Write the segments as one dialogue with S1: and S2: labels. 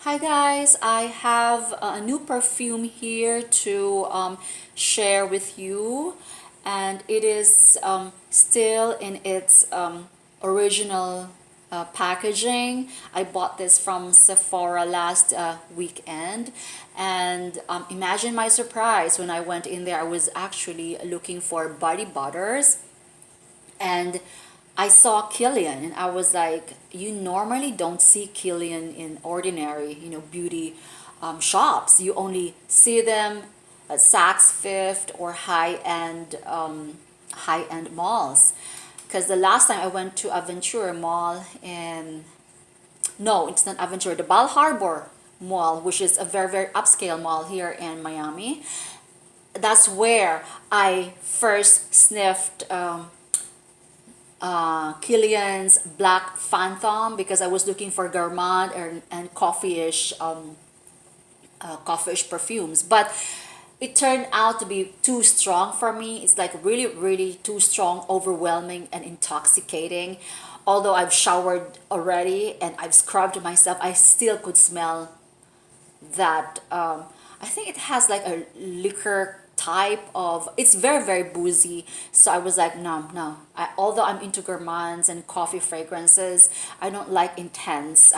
S1: Hi guys, I have a new perfume here to share with you, and it is still in its original packaging. I bought this from Sephora last weekend, and imagine my surprise when I went in there. I was actually looking for body butters, and I saw Kilian, and I was like, you normally don't see Kilian in ordinary, beauty shops. You only see them at Saks Fifth or high-end malls. Because the last time I went to Aventura Mall in, no, it's not Aventura, the Bal Harbor Mall, which is a very, very upscale mall here in Miami. That's where I first sniffed Kilian's Black Phantom because I was looking for gourmand and coffee-ish perfumes. But it turned out to be too strong for me. It's like really, really too strong, overwhelming, and intoxicating. Although I've showered already and I've scrubbed myself, I still could smell that. I think it has like a liquor type of, it's very, very boozy. So I was like, no, no. Although I'm into gourmands and coffee fragrances, I don't like intense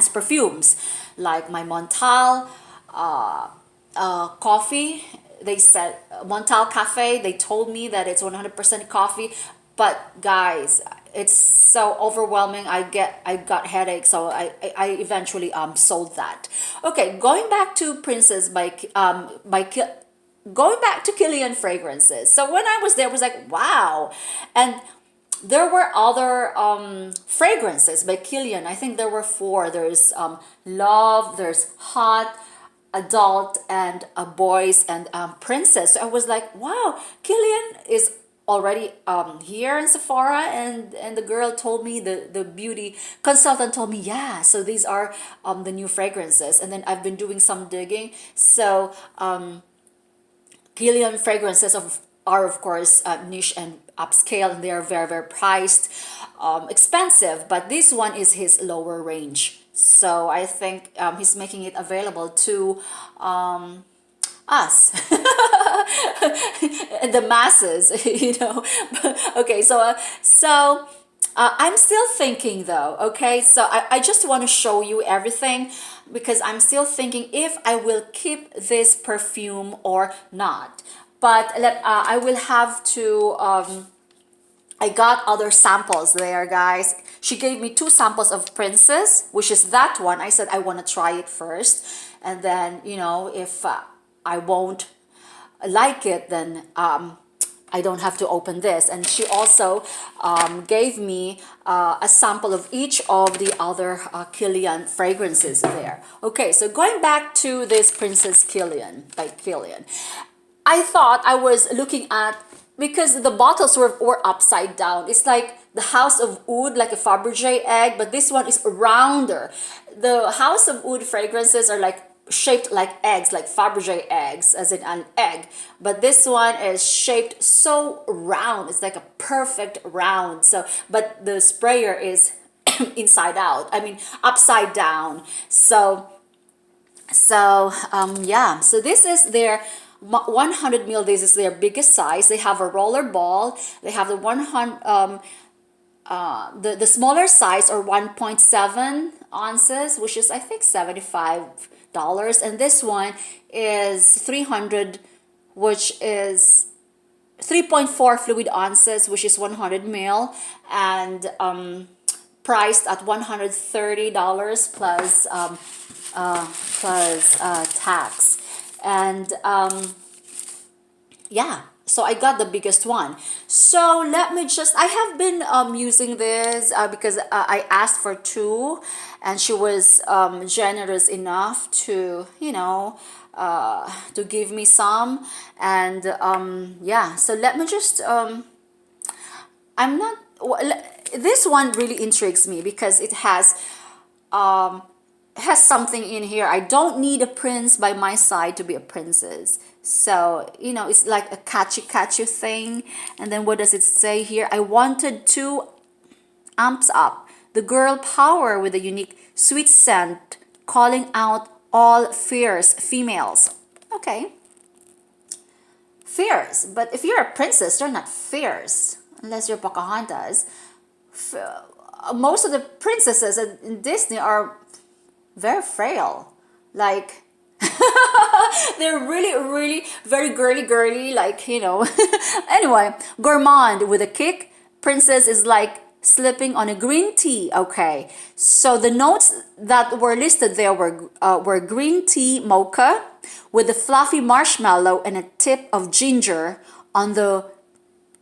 S1: perfumes like my Montal coffee. They said Montal Cafe. They told me that it's 100% coffee, but guys, it's so overwhelming. I got headaches, so I eventually sold that. Okay, going back to Princess going back to Kilian fragrances. So when I was there, I was like, wow, and there were other fragrances by Kilian. I think there were four. There's Love, there's Hot, Adult, and Boys, and Princess. So I was like, wow, Kilian is already here in Sephora, and the girl told me, the beauty consultant told me, yeah, so these are the new fragrances. And then I've been doing some digging. So Kilian fragrances are of course niche and upscale, and they are very, very priced, expensive, but this one is his lower range. So I think he's making it available to us, the masses, Okay, I'm still thinking though, okay? So I just want to show you everything because I'm still thinking if I will keep this perfume or not. But I will have to, I got other samples there, guys. She gave me two samples of Princess, which is that one. I said I want to try it first. And then, if I won't like it, then I don't have to open this. And she also gave me a sample of each of the other Kilian fragrances there. Okay, so going back to this Princess Kilian by Kilian. I thought I was looking at, because the bottles were upside down. It's like the House of Oud, like a Fabergé egg, but this one is rounder. The House of Oud fragrances are like shaped like eggs, like Fabergé eggs, as in an egg. But this one is shaped so round. It's like a perfect round. So, but the sprayer is inside out. I mean, upside down. Yeah. So this is their 100 ml. This is their biggest size. They have a roller ball. They have the 100 the smaller size, or 1.7 ounces, which is I think $75, and this one is 300, which is 3.4 fluid ounces, which is 100 ml, and priced at $130 plus tax. And yeah, so I got the biggest one. So I have been using this because I asked for two, and she was generous enough to to give me some. And yeah, so let me just I'm not this one really intrigues me because it has something in here. I don't need a prince by my side to be a princess. So, it's like a catchy thing. And then what does it say here? I wanted to amps up the girl power with a unique sweet scent, calling out all fierce females. Okay, fierce. But if you're a princess, you're not fierce unless you're Pocahontas. Most of the princesses in Disney are very frail. Like they're really, really very girly, like, Anyway, gourmand with a kick. Princess is like slipping on a green tea. Okay, so the notes that were listed there were green tea mocha with a fluffy marshmallow and a tip of ginger on the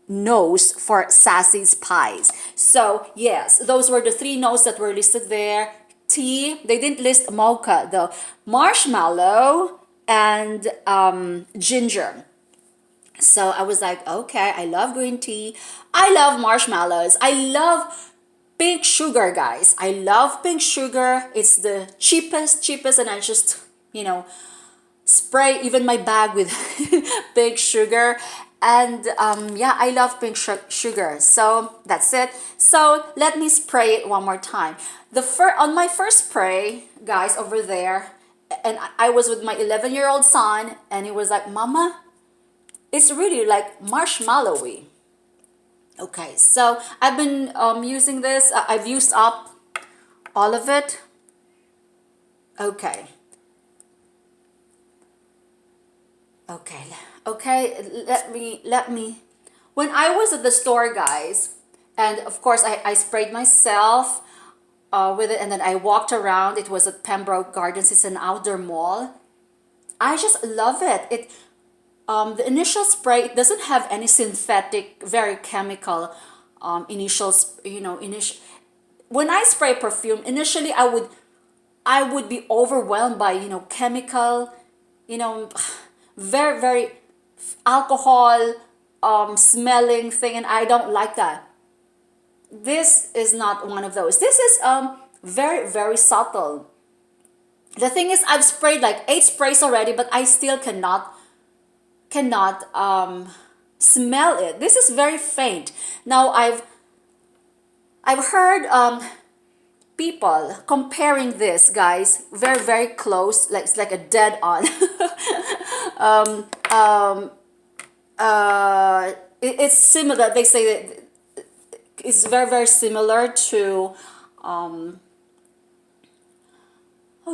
S1: nose for sassy spice. So yes, those were the three notes that were listed there. Tea, they didn't list mocha though. Marshmallow and ginger. So I was like, okay, I love green tea. I love marshmallows. I love pink sugar, guys. I love pink sugar. It's the cheapest, and I just, spray even my bag with pink sugar. And yeah, I love pink sugar. So that's it. So let me spray it one more time. On my first spray, guys, over there, and I was with my 11-year-old son, and he was like, Mama, it's really like marshmallowy. Okay, so I've been using this. I've used up all of it. Okay. Let me. When I was at the store, guys, and of course I sprayed myself with it, and then I walked around. It was at Pembroke Gardens. It's an outdoor mall. I just love it. The initial spray, it doesn't have any synthetic, very chemical initials. When I spray perfume, initially I would be overwhelmed by chemical, very, very alcohol smelling thing, and I don't like that. This is not one of those. This is very, very subtle. The thing is, I've sprayed like 8 sprays already, but I still cannot smell it. This is very faint. Now I've heard people comparing this, guys, very, very close, like it's like a dead on. It's similar. They say that it's very, very similar to oh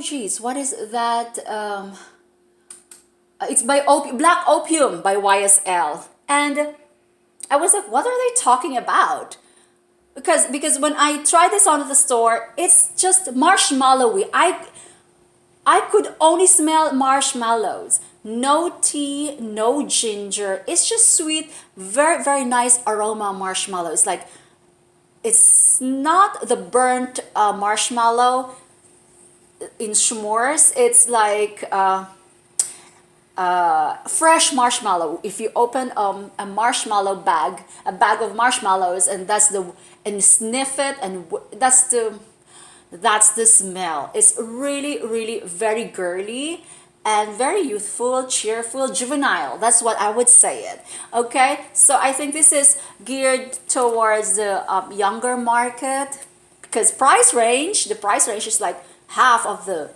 S1: geez, what is that? It's by Black Opium by YSL, and I was like, what are they talking about? Because when I tried this on at the store, it's just marshmallowy. I could only smell marshmallows. No tea, no ginger. It's just sweet, very, very nice aroma marshmallows. Like, it's not the burnt marshmallow in s'mores. It's like fresh marshmallow. If you open a marshmallow bag, a bag of marshmallows, and sniff it, and that's the smell. It's really, really very girly and very youthful, cheerful, juvenile. That's what I would say it. Okay, so I think this is geared towards the younger market, because the price range is like half of the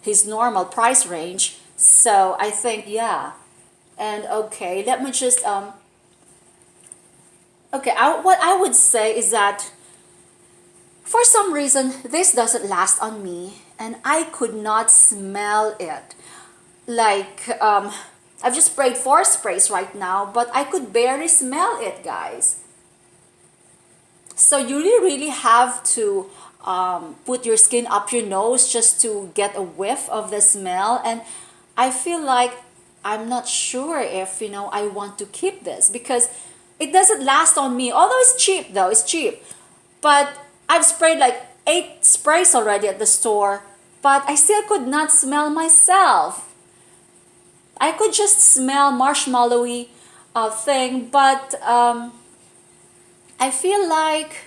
S1: his normal price range. So I think, yeah. And okay, let me just what I would say is that for some reason this doesn't last on me, and I could not smell it. Like I've just sprayed 4 sprays right now, but I could barely smell it, guys. So you really have to put your skin up your nose just to get a whiff of the smell. And I feel like I'm not sure if I want to keep this, because it doesn't last on me. Although it's cheap, though, it's cheap. But I've sprayed like 8 sprays already at the store, but I still could not smell myself. I could just smell marshmallowy thing, but I feel like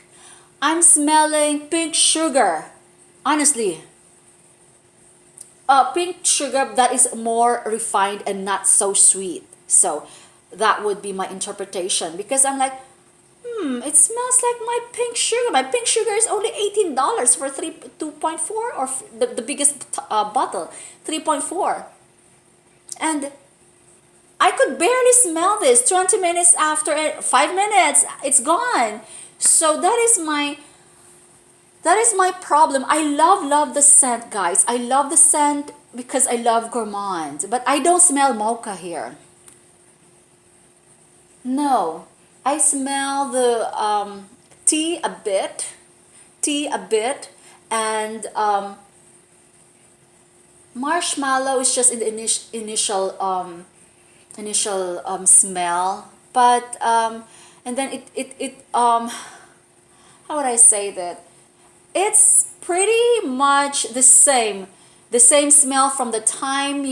S1: I'm smelling pink sugar. Honestly, pink sugar that is more refined and not so sweet. So that would be my interpretation, because I'm like, it smells like my pink sugar. My pink sugar is only $18 for 2.4, or the biggest bottle, 3.4. And I could barely smell this. 20 minutes after, 5 minutes, it's gone. So that is my problem. I love the scent, guys. I love the scent because I love gourmand. But I don't smell mocha here. No, I smell the tea a bit, and marshmallow is just in the initial smell. But and then how would I say that? It's pretty much the same smell from the time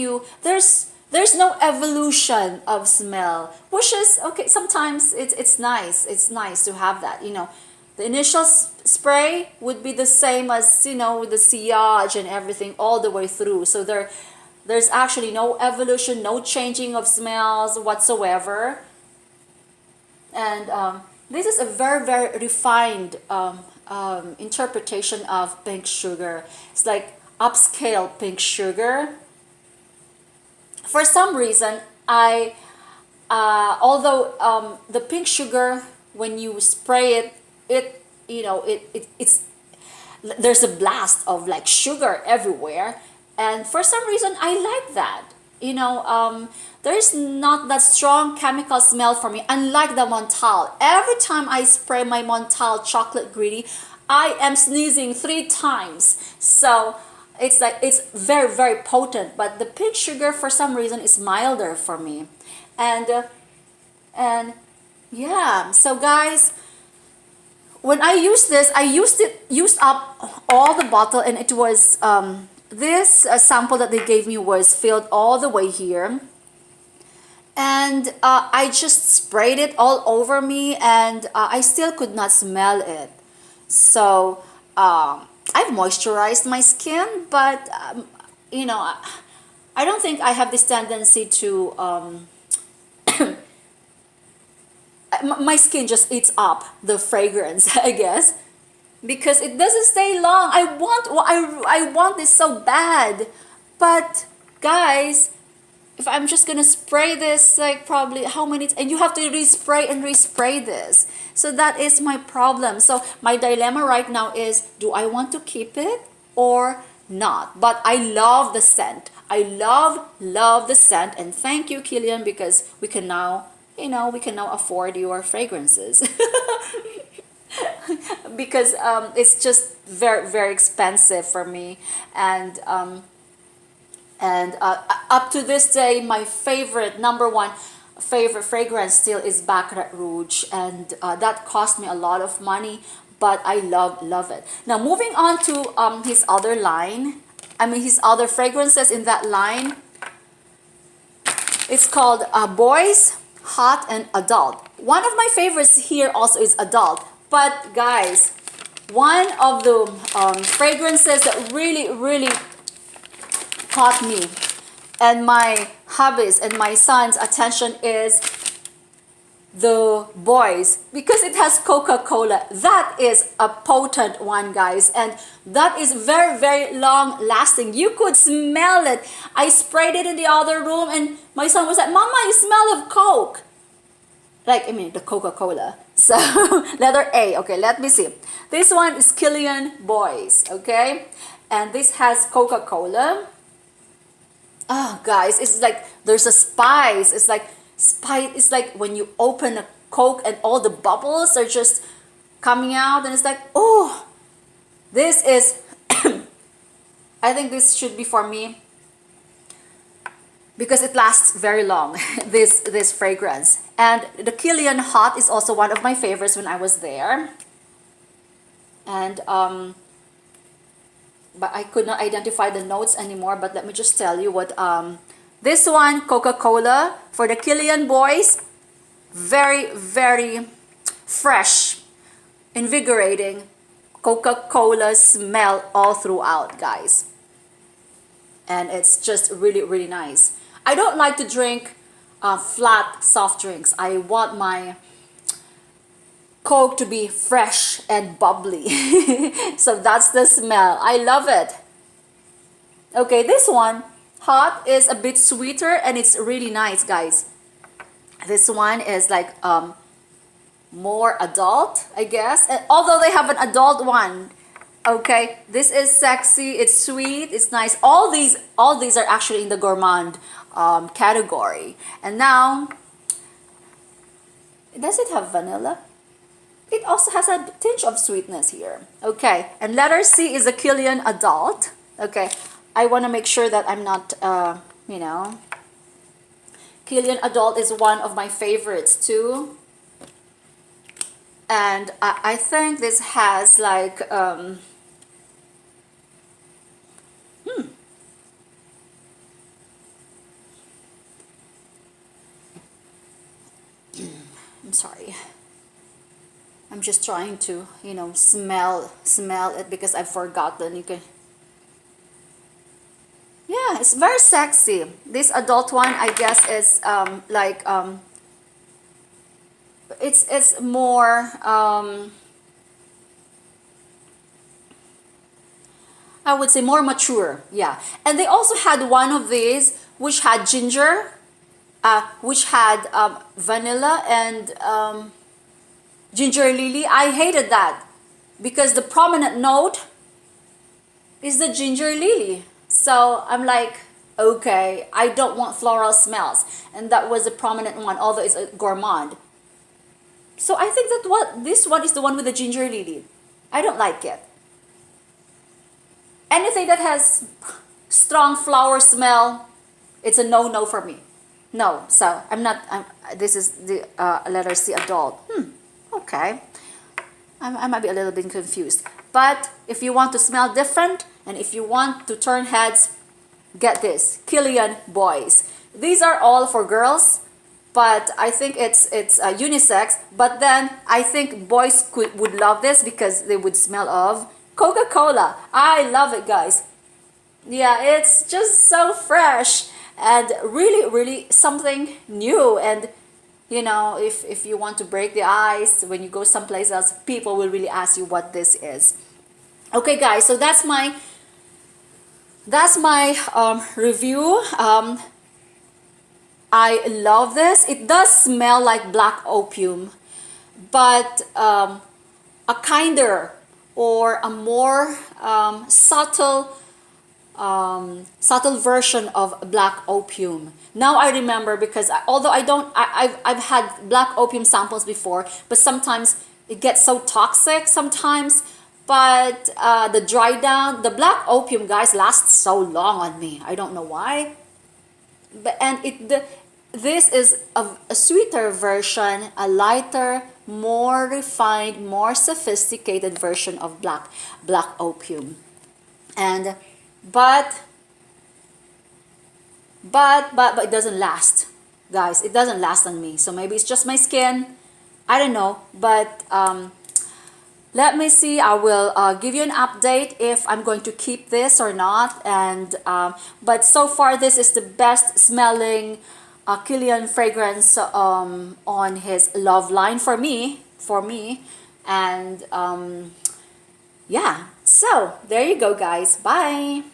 S1: there's no evolution of smell, which is okay. Sometimes it's nice. It's nice to have that. The initial spray would be the same as with the sillage and everything all the way through. So there's actually no evolution, no changing of smells whatsoever. And this is a very refined interpretation of pink sugar. It's like upscale pink sugar. For some reason, although the pink sugar, when you spray it's there's a blast of like sugar everywhere, and for some reason I like that. There's not that strong chemical smell for me, unlike the Montal. Every time I spray my Montal chocolate greedy, I am sneezing 3 times. So it's like it's very potent, but the pink sugar for some reason is milder for me. And yeah, so guys, when I used this, I used up all the bottle, and it was this sample that they gave me was filled all the way here. And I just sprayed it all over me, and I still could not smell it. So I've moisturized my skin, but I don't think I have this tendency to my skin just eats up the fragrance, I guess, because it doesn't stay long. I want this so bad, but guys, if I'm just gonna spray this, like probably how many, and you have to respray and respray this. So that is my problem. So my dilemma right now is, do I want to keep it or not? But I love the scent. I love the scent, and thank you, Kilian, because we can now afford your fragrances. Because it's just very expensive for me, and up to this day, my number one favorite fragrance still is Baccarat Rouge, and that cost me a lot of money, but I love it. Now moving on to his other line, his other fragrances in that line. It's called Boys, Hot, and Adult. One of my favorites here also is Adult, but guys, one of the fragrances that really caught me and my hubby's and my son's attention is the Boys, because it has Coca-Cola. That is a potent one, guys, and that is very long lasting. You could smell it. I sprayed it in the other room, and my son was like, "Mama, you smell of Coke." The Coca-Cola. So letter A. Okay, let me see. This one is Kilian Boys, okay, and this has Coca-Cola. Oh, guys, it's like there's a spice. It's like spice. It's like when you open a Coke and all the bubbles are just coming out, and it's like, oh, this is. I think this should be for me because it lasts very long. this fragrance, and the Kilian Hot is also one of my favorites when I was there, and but I could not identify the notes anymore. But let me just tell you what this one, Coca-Cola, for the Kilian Boys, very fresh, invigorating Coca-Cola smell all throughout, guys, and it's just really nice. I don't like to drink flat soft drinks. I want my Coke to be fresh and bubbly. So that's the smell. I love it. Okay, this one, hot, is a bit sweeter and it's really nice, guys. This one is like more adult, I guess. And although they have an adult one. Okay, this is sexy, it's sweet, it's nice. All these are actually in the gourmand category. And now, does it have vanilla? It also has a tinge of sweetness here. Okay, and letter C is a Kilian adult. Okay, I want to make sure that I'm not, you know, Kilian adult is one of my favorites too. And I think this has like, I'm sorry. I'm just trying to, smell it because I've forgotten. You can, yeah, it's very sexy. This adult one, I guess, is it's more I would say more mature. Yeah, and they also had one of these which had ginger, which had vanilla and ginger lily. I hated that because the prominent note is the ginger lily. So I'm like, okay, I don't want floral smells, and that was a prominent one, although it's a gourmand. So I think that this one is the one with the ginger lily. I don't like it. Anything that has strong flower smell, it's a no-no for me. No, so I'm not. This is the letter C, adult. Okay, I might be a little bit confused. But if you want to smell different and if you want to turn heads, get this Kilian boys. These are all for girls, but I think it's unisex. But then I think boys would love this because they would smell of Coca-Cola. I love it, guys. Yeah, it's just so fresh and really, really something new. And if you want to break the ice when you go someplace else, people will really ask you what this is. Okay, guys, so that's my review. I love this. It does smell like black opium, but a kinder or a more subtle version of black opium. Now I remember because although I've had black opium samples before, but sometimes it gets so toxic sometimes. But the dry down, the black opium, guys, lasts so long on me. I don't know why. This is a sweeter version, a lighter, more refined, more sophisticated version of black opium. And but it doesn't last, guys. It doesn't last on me. So maybe it's just my skin. I don't know. But let me see. I will give you an update if I'm going to keep this or not. And but so far, this is the best smelling Kilian fragrance on his Love line for me. And yeah. So there you go, guys. Bye.